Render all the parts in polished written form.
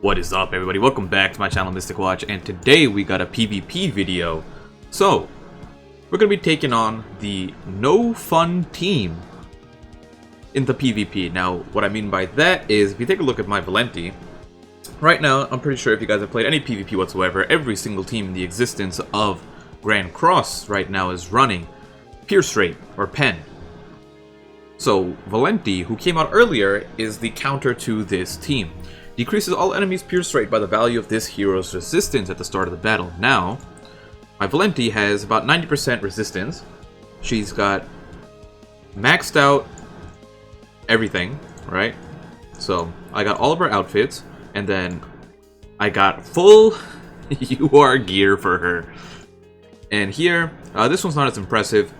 What is up, everybody? Welcome back to my channel, Mystic Watch, and today we got a PvP video. So, we're going to be taking on the No Fun team in the PvP. Now, what I mean by that is, if you take a look at my Valenty, right now, I'm pretty sure if you guys have played any PvP whatsoever, every single team in the existence of Grand Cross right now is running Pierce Rate, or Pen. So, Valenty, who came out earlier, is the counter to this team. Decreases all enemies' pierce rate by the value of this hero's resistance at the start of the battle. Now, my Valenty has about 90% resistance. She's got maxed out everything, right? So, I got all of her outfits, and then I got full UR gear for her. And here, this one's not as impressive.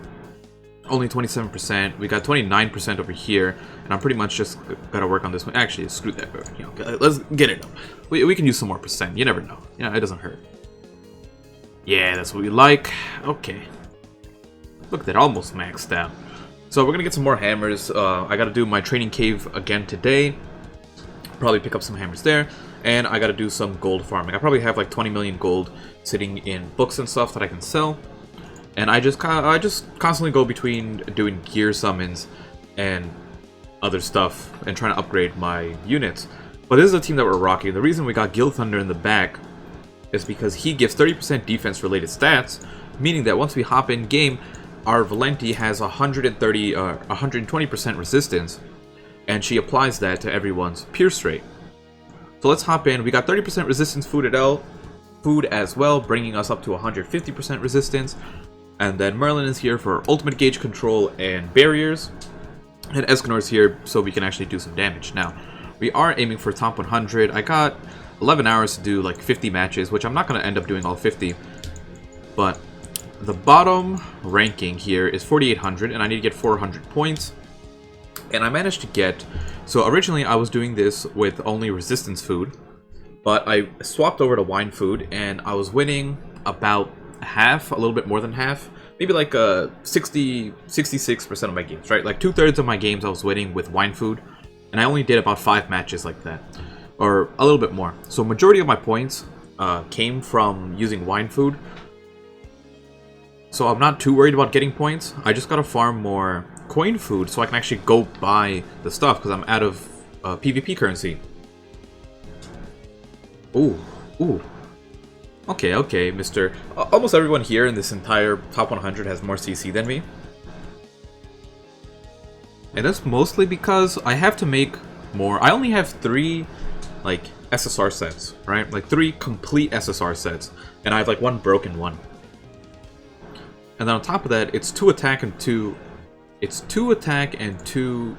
Only 27%. We got 29% over here, and I'm pretty much just gotta work on this one. Actually, screw that. You know, let's get it up. We can use some more percent. You never know. You know, it doesn't hurt. Yeah, that's what we like. Okay. Look at that, almost maxed out. So we're gonna get some more hammers. I gotta do my training cave again today. Probably pick up some hammers there, and I gotta do some gold farming. I probably have like 20 million gold sitting in books and stuff that I can sell. And I just constantly go between doing gear summons and other stuff and trying to upgrade my units. But this is a team that we're rocking. The reason we got Gil Thunder in the back is because he gives 30% defense related stats, meaning that once we hop in game, our Valenty has 120% resistance, and she applies that to everyone's pierce rate. So let's hop in. We got 30% resistance food as well, bringing us up to 150% resistance. And then Merlin is here for ultimate gauge control and barriers. And Escanor's here so we can actually do some damage. Now, we are aiming for top 100. I got 11 hours to do like 50 matches, which I'm not going to end up doing all 50. But the bottom ranking here is 4,800, and I need to get 400 points. And I managed to get... So originally I was doing this with only resistance food, but I swapped over to wine food, and I was winning about half, a little bit more than half, maybe like 66% of my games, right? Like 2/3 of my games I was winning with wine food, and I only did about 5 matches like that, or a little bit more. So majority of my points came from using wine food, so I'm not too worried about getting points. I just gotta farm more coin food so I can actually go buy the stuff, because I'm out of PvP currency. Ooh. Okay, Mr. Almost everyone here in this entire top 100 has more CC than me. And that's mostly because I have to make more. I only have 3, like, SSR sets, right? Like, 3 complete SSR sets. And I have, like, 1 broken one. And then on top of that, it's 2 attack and 2... It's 2 attack and 2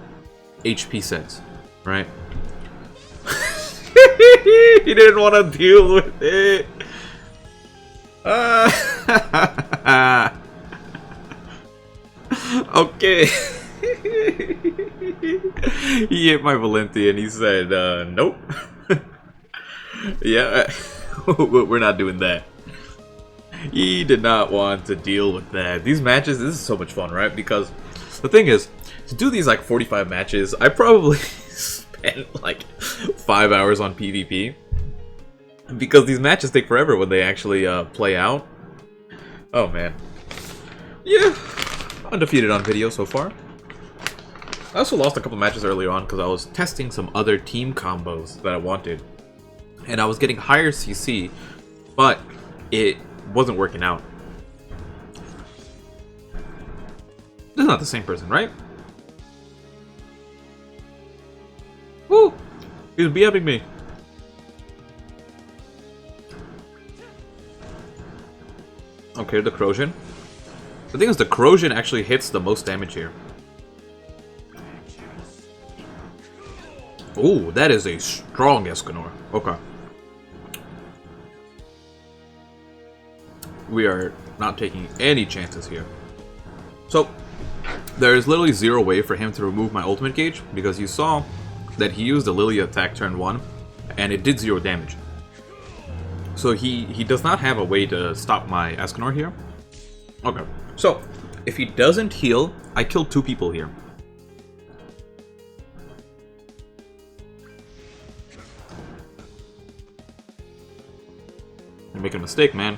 HP sets, right? He didn't want to deal with it. Okay. He hit my Valenty and he said, nope. Yeah, we're not doing that. He did not want to deal with that. These matches, this is so much fun, right? Because the thing is, to do these like 45 matches, I probably spent like 5 hours on PvP. Because these matches take forever when they actually play out. Oh man. Yeah, undefeated on video so far. I also lost a couple matches earlier on because I was testing some other team combos that I wanted. And I was getting higher CC, but it wasn't working out. This is not the same person, right? Woo! He was BFing me. Okay, the corrosion. The thing is, the corrosion actually hits the most damage here. Ooh, that is a strong Escanor. Okay. We are not taking any chances here. So, there is literally 0 way for him to remove my ultimate gauge, because you saw that he used the Lily attack turn 1, and it did 0 damage. So he does not have a way to stop my Escanor here. Okay, so if he doesn't heal, I kill 2 people here. making a mistake, man.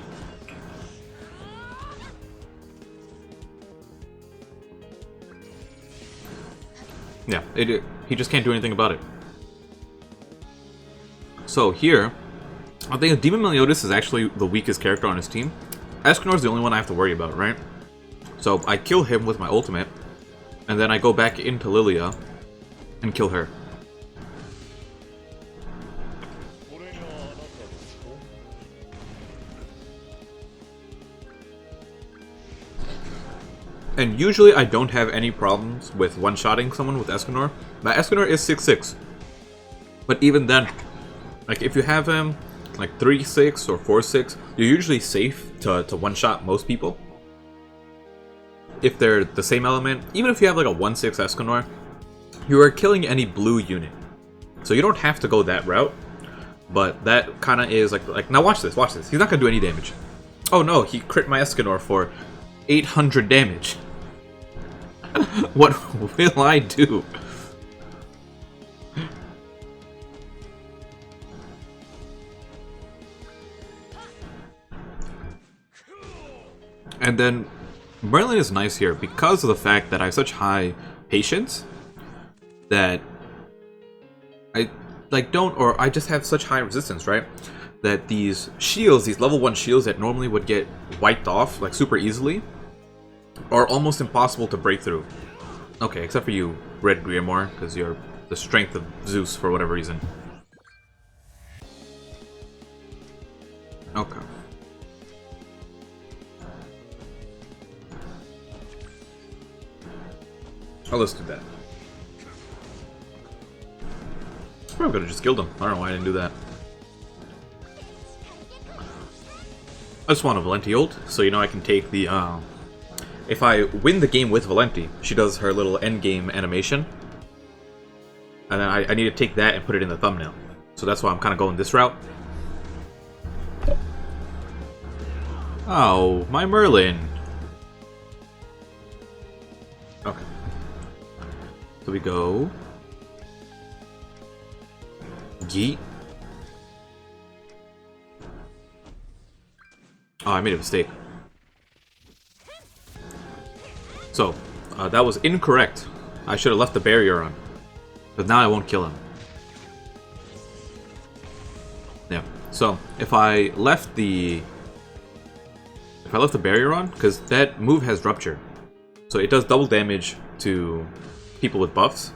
Yeah, he just can't do anything about it. So here, I think Demon Meliodas is actually the weakest character on his team. Escanor's the only one I have to worry about, right? So I kill him with my ultimate, and then I go back into Lilia and kill her. And usually I don't have any problems with one-shotting someone with Escanor. Now Escanor is 6'6". But even then, like if you have him like 3'6" or 4'6", you're usually safe to one-shot most people. If they're the same element, even if you have like a 1'6" Escanor, you are killing any blue unit. So you don't have to go that route. But that kind of is like now watch this, watch this. He's not going to do any damage. Oh no, he crit my Escanor for 800 damage. What will I do? And then Merlin is nice here because of the fact that I have such high patience that I I just have such high resistance, right? That these shields, these level 1 shields that normally would get wiped off like super easily, are almost impossible to break through. Okay, except for you, Red Grimoire, because you're the strength of Zeus for whatever reason. Okay. Oh, let's do that. I probably could have just killed him. I don't know why I didn't do that. I just want a Valenty ult, so you know I can take the, if I win the game with Valenty, she does her little endgame animation. And then I need to take that and put it in the thumbnail. So that's why I'm kind of going this route. Oh, my Merlin. Okay. So we go... Yeet. Oh, I made a mistake. So, that was incorrect. I should have left the barrier on. But now I won't kill him. Yeah. So, if I left the barrier on, because that move has rupture. So it does double damage to people with buffs.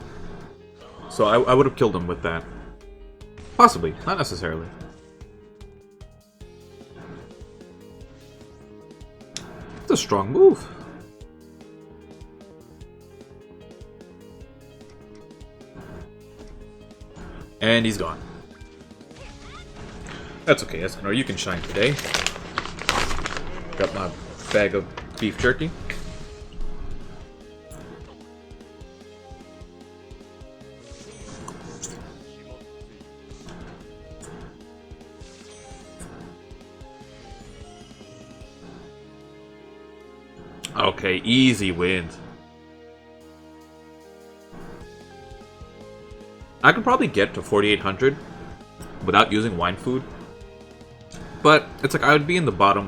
So I would have killed him with that. Possibly, not necessarily. It's a strong move. And he's gone. That's okay, Escanor, you can shine today. Got my bag of beef jerky. Okay, easy wins. I could probably get to 4,800 without using wine food. But it's like I would be in the bottom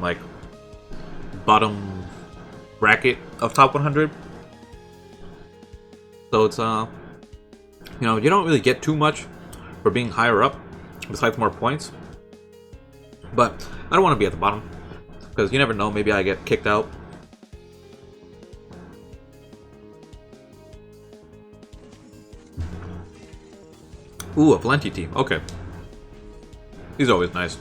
bracket of top 100. So it's you know, you don't really get too much for being higher up besides more points. But I don't want to be at the bottom because you never know, maybe I get kicked out. Ooh, a Valenty team. Okay. He's always nice.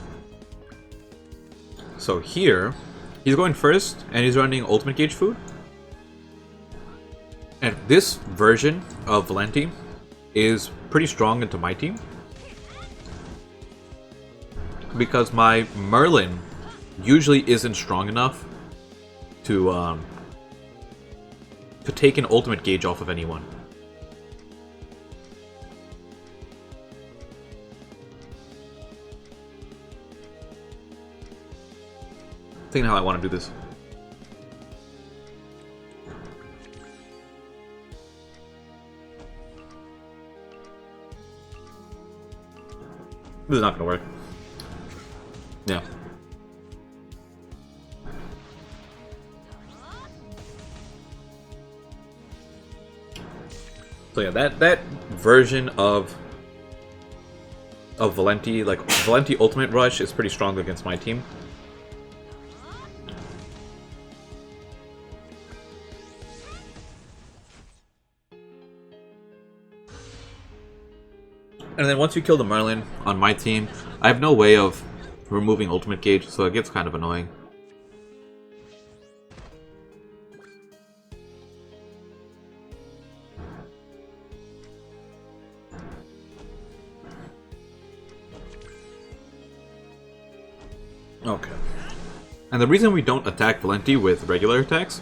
So here, he's going first, and he's running ultimate gauge food. And this version of Valenty is pretty strong into my team. Because my Merlin usually isn't strong enough to take an ultimate gauge off of anyone. Thinking how I want to do this. This is not gonna work. Yeah. So yeah, that version of Valenty, like Valenty Ultimate Rush, is pretty strong against my team. And then once you kill the Merlin on my team, I have no way of removing ultimate gauge, so it gets kind of annoying. Okay. And the reason we don't attack Valenty with regular attacks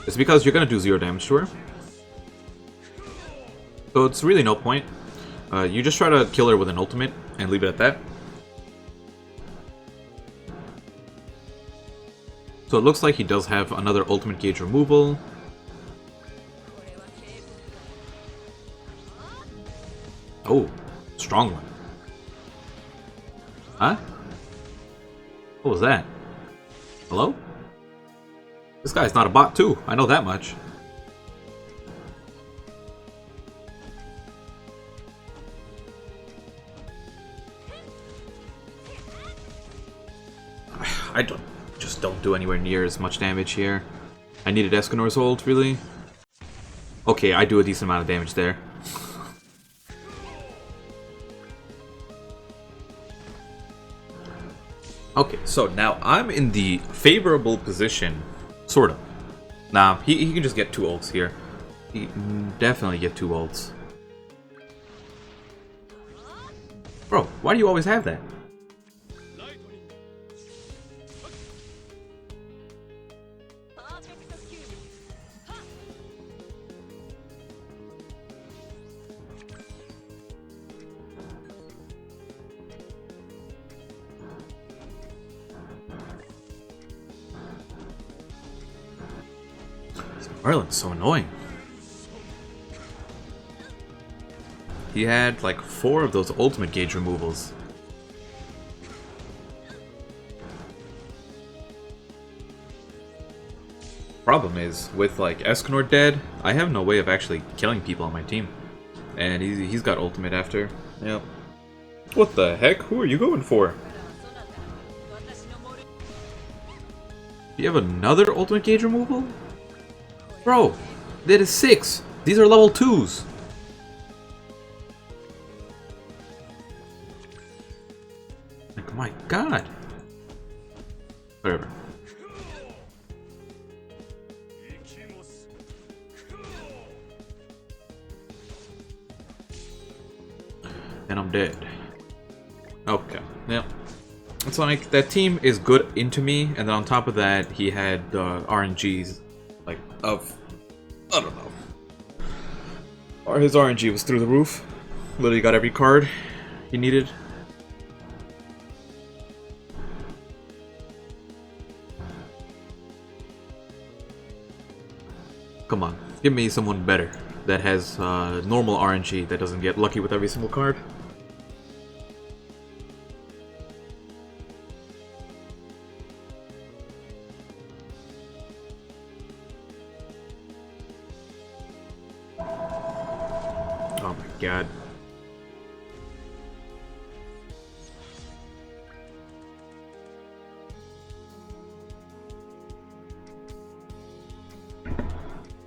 is because you're going to do 0 damage to her. So it's really no point. You just try to kill her with an ultimate and leave it at that. So it looks like he does have another ultimate gauge removal. Oh, strong one. Huh? What was that? Hello? This guy's not a bot too, I know that much. I just don't do anywhere near as much damage here. I needed Escanor's ult, really? Okay, I do a decent amount of damage there. Okay, so now I'm in the favorable position, sort of. Nah, he can just get 2 ults here. He can definitely get 2 ults. Bro, why do you always have that? Merlin's so annoying. He had like 4 of those ultimate gauge removals. Problem is, with like Escanor dead, I have no way of actually killing people on my team. And he's got ultimate after. Yep. What the heck? Who are you going for? Do you have another ultimate gauge removal? Bro, that is 6. These are level 2s. Like, my god. Whatever. And I'm dead. Okay, yep. It's like, that team is good into me, and then on top of that, he had RNGs. Like, of, I don't know. Or his RNG was through the roof. Literally got every card he needed. Come on, give me someone better that has normal RNG that doesn't get lucky with every single card. Oh my god.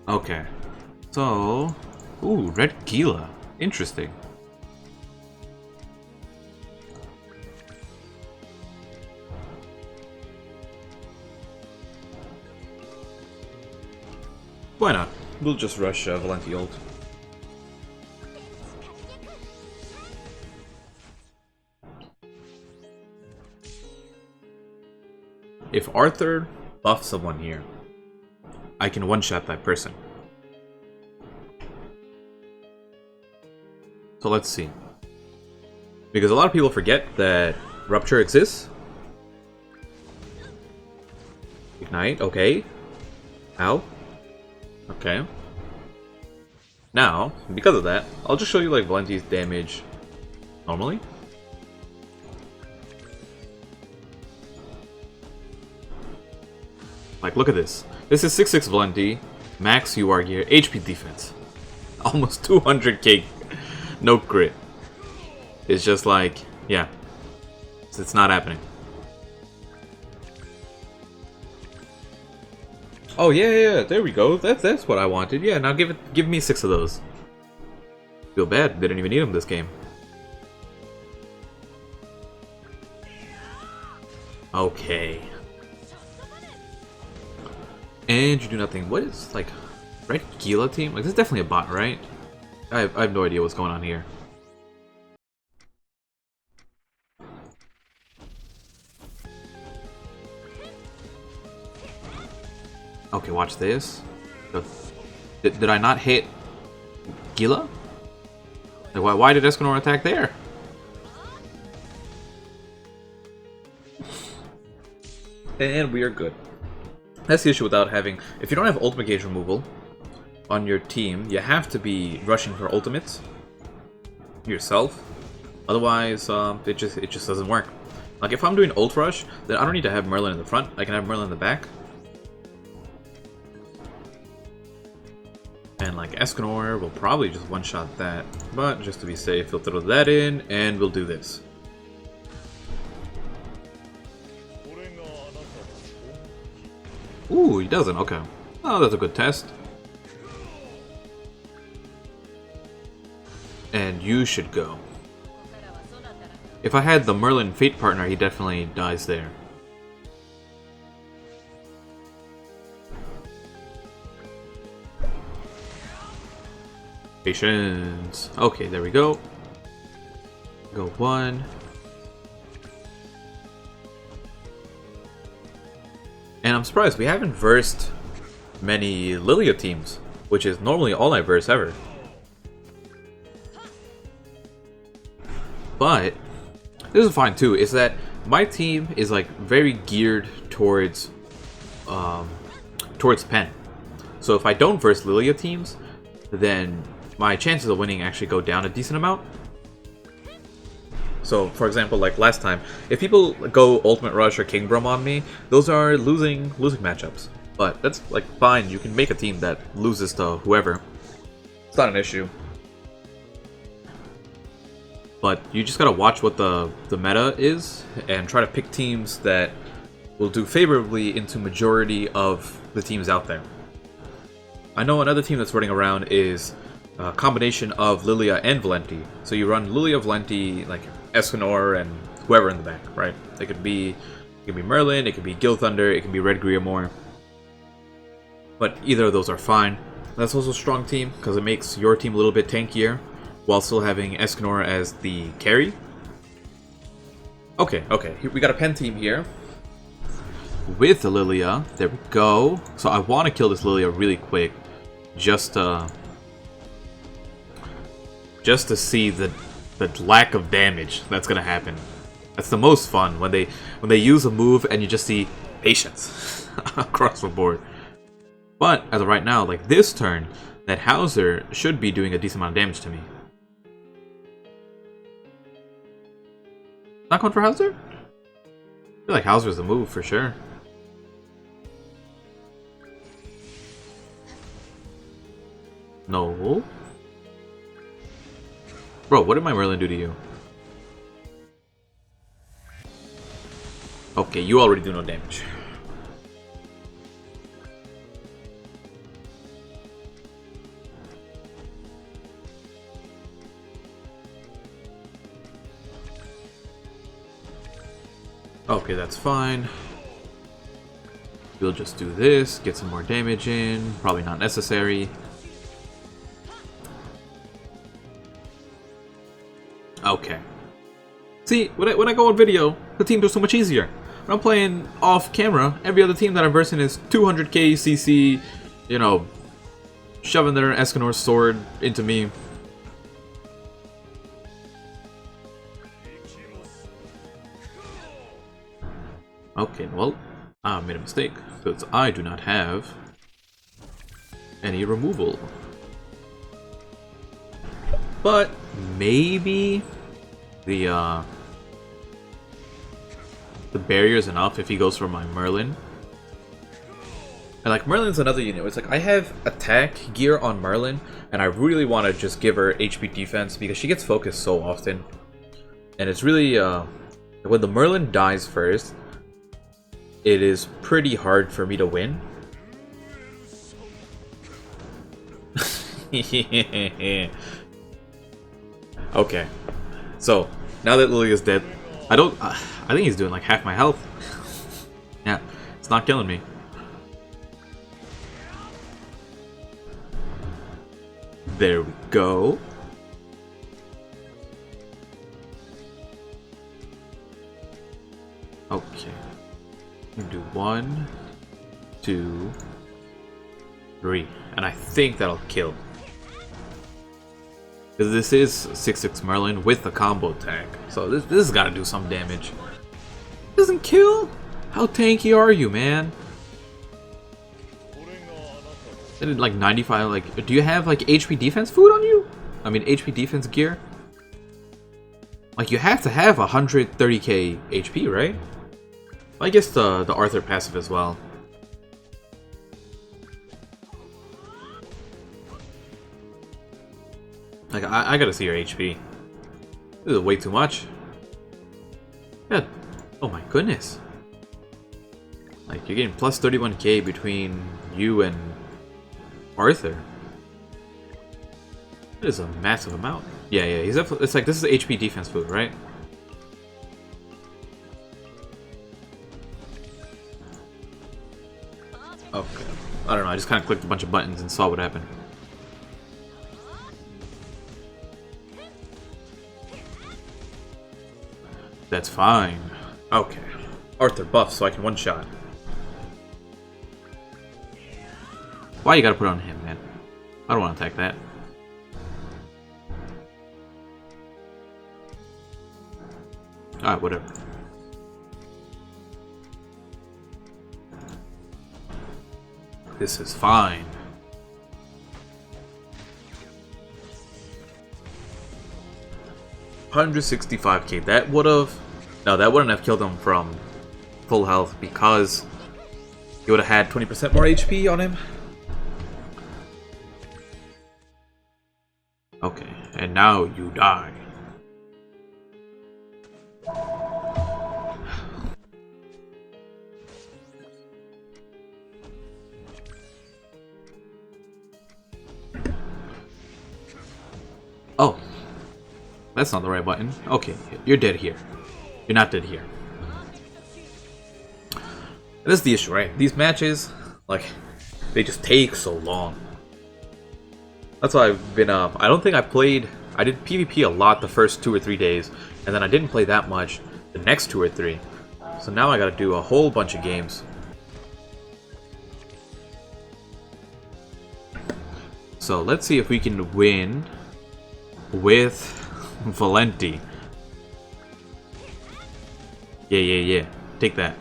Okay. So... Ooh, Red Gila. Interesting. Why not? We'll just rush Valenty ult. If Arthur buffs someone here, I can one-shot that person. So let's see. Because a lot of people forget that Rupture exists. Ignite, okay. Ow. Okay. Now, because of that, I'll just show you like Valenty's damage normally. Like, look at this. This is 6-6 Valenty, max UR gear, HP defense. almost 200k no crit. It's just like, yeah, it's not happening. Oh yeah, there we go. That's what I wanted. Yeah, now give me 6 of those. Feel bad, didn't even need them this game. Okay. And you do nothing. What is, like, Red Gila team? Like, this is definitely a bot, right? I have no idea what's going on here. Okay, watch this. Did I not hit Gila? Like, why did Escanor attack there? And we are good. That's the issue without having... If you don't have ultimate gauge removal on your team, you have to be rushing for ultimates yourself. Otherwise, it just doesn't work. Like, if I'm doing ult rush, then I don't need to have Merlin in the front. I can have Merlin in the back. And like Escanor will probably just one-shot that, but just to be safe, he'll throw that in, and we'll do this. Ooh, he doesn't. Okay. Oh, that's a good test. And you should go. If I had the Merlin Fate partner, he definitely dies there. Patience. Okay, there we go. Go 1. And I'm surprised we haven't versed many Lilia teams, which is normally all I verse ever. But this is fine too, is that my team is like very geared towards Pen. So if I don't verse Lilia teams, then my chances of winning actually go down a decent amount. So, for example, like last time, if people go Ultimate Rush or King Brum on me, those are losing matchups. But that's like fine. You can make a team that loses to whoever. It's not an issue. But you just gotta watch what the meta is and try to pick teams that will do favorably into majority of the teams out there. I know another team that's running around is a combination of Lilia and Valenty. So you run Lilia, Valenty, like Escanor, and whoever in the back, right? It could be Merlin, it could be Gil Thunder, it could be Red Griamore. But either of those are fine. That's also a strong team because it makes your team a little bit tankier while still having Escanor as the carry. Okay, we got a Pen team here with the Lilia. There we go. So I want to kill this Lilia really quick, just to see the lack of damage that's gonna happen. That's the most fun when they use a move and you just see patience across the board. But as of right now, like this turn, that Hauser should be doing a decent amount of damage to me. Not going for Hauser? I feel like Hauser's the move for sure. No. Bro, what did my Merlin do to you? Okay, you already do no damage. Okay, that's fine. We'll just do this, get some more damage in. Probably not necessary. Okay. See, when I go on video, the teams are so much easier. When I'm playing off camera, every other team that I'm versing is 200k CC, you know, shoving their Escanor's sword into me. Okay, well, I made a mistake, because I do not have any removal. But maybe the barrier is enough if he goes for my Merlin. And like Merlin's another unit. It's like I have attack gear on Merlin, and I really want to just give her HP defense because she gets focused so often. And it's really when the Merlin dies first, it is pretty hard for me to win. Okay, so now that Lily is dead, I think he's doing like half my health. Yeah, it's not killing me. There we go. Okay. Do 1, 2, 3. And I think that'll kill. Because this is 6/6 Merlin with the combo attack. So this has got to do some damage. Doesn't kill? How tanky are you, man? Did like 95, like, do you have like HP defense food on you? I mean HP defense gear? Like you have to have 130k HP, right? I guess the Arthur passive as well. Like I gotta see your HP. This is way too much. Yeah. Oh my goodness. Like you're getting plus 31k between you and Arthur. That is a massive amount. Yeah, he's definitely. It's like this is HP defense food, right? Okay. I don't know. I just kind of clicked a bunch of buttons and saw what happened. That's fine. Okay. Arthur buff so I can one shot. Why you gotta put it on him, man? I don't want to attack that. Alright, whatever. This is fine. $165k. That would have... No, that wouldn't have killed him from full health because he would have had 20% more HP on him. Okay, and now you die. Oh, that's not the right button. Okay, you're dead here. You're not dead here. This is the issue, right? These matches, like, they just take so long. That's why I've been, I don't think I did PvP a lot the first 2 or 3 days, and then I didn't play that much the next 2 or 3. So now I gotta do a whole bunch of games. So let's see if we can win with Valenty. Yeah. Take that.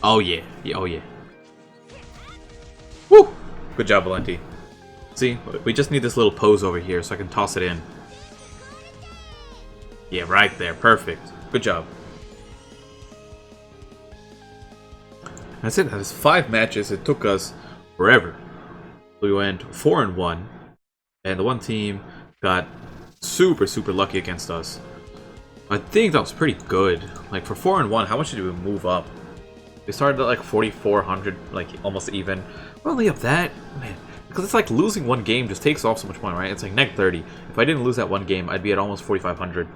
Oh yeah. Oh yeah. Woo! Good job, Valenty. See, we just need this little pose over here so I can toss it in. Yeah, right there. Perfect. Good job. That's it. That's 5 matches. It took us forever. We went 4-1, and the one team got super lucky against us. I think that was pretty good. Like for 4-1, how much did we move up? We started at like 4,400, like almost even. We're only up that, man. Because it's like losing one game just takes off so much money, right? It's like neg 30. If I didn't lose that one game, I'd be at almost 4,500.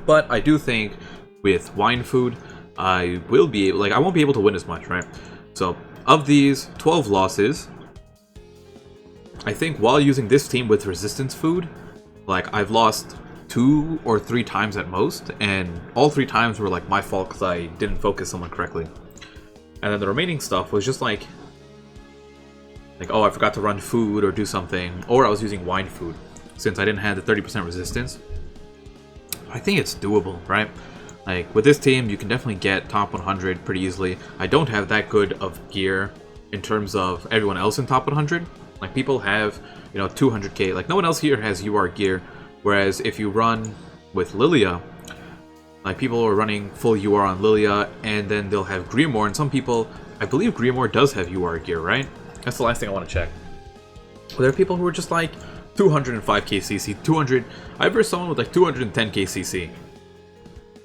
But I do think with wine food, I will be able, like I won't be able to win as much, right? So of these 12 losses, I think while using this team with resistance food, like I've lost 2 or 3 times at most, and all 3 times were like my fault because I didn't focus someone correctly. And then the remaining stuff was just like, oh, I forgot to run food or do something, or I was using wine food since I didn't have the 30% resistance. I think it's doable, right? Like with this team, you can definitely get top 100 pretty easily. I don't have that good of gear in terms of everyone else in top 100. Like people have, 200k. Like no one else here has UR gear. Whereas if you run with Lilia, like people are running full UR on Lilia, and then they'll have Grimoire, and some people I believe Grimoire does have UR gear, right? That's the last thing I want to check. But there are people who are just like 205k CC, 200. I've heard someone with like 210k CC,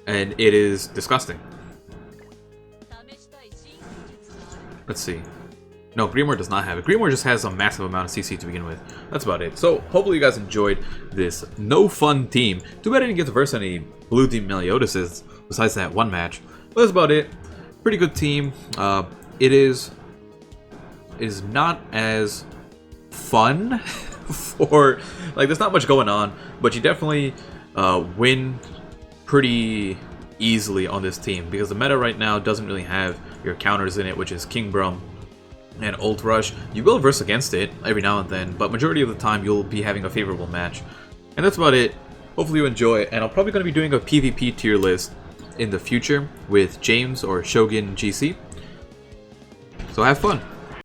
and it is disgusting. Let's see. No, Grimoire does not have it. Grimoire just has a massive amount of CC to begin with. That's about it. So, hopefully you guys enjoyed this no fun team. Too bad I didn't get to verse any blue team Meliodases besides that one match. But that's about it. Pretty good team. It is not as fun for, like, there's not much going on, but you definitely win pretty easily on this team because the meta right now doesn't really have your counters in it, which is King Brum and Ult Rush. You will verse against it every now and then, but majority of the time you'll be having a favorable match. And that's about it. Hopefully you enjoy, and I'm probably going to be doing a PvP tier list in the future with James or Shogun GC. So have fun.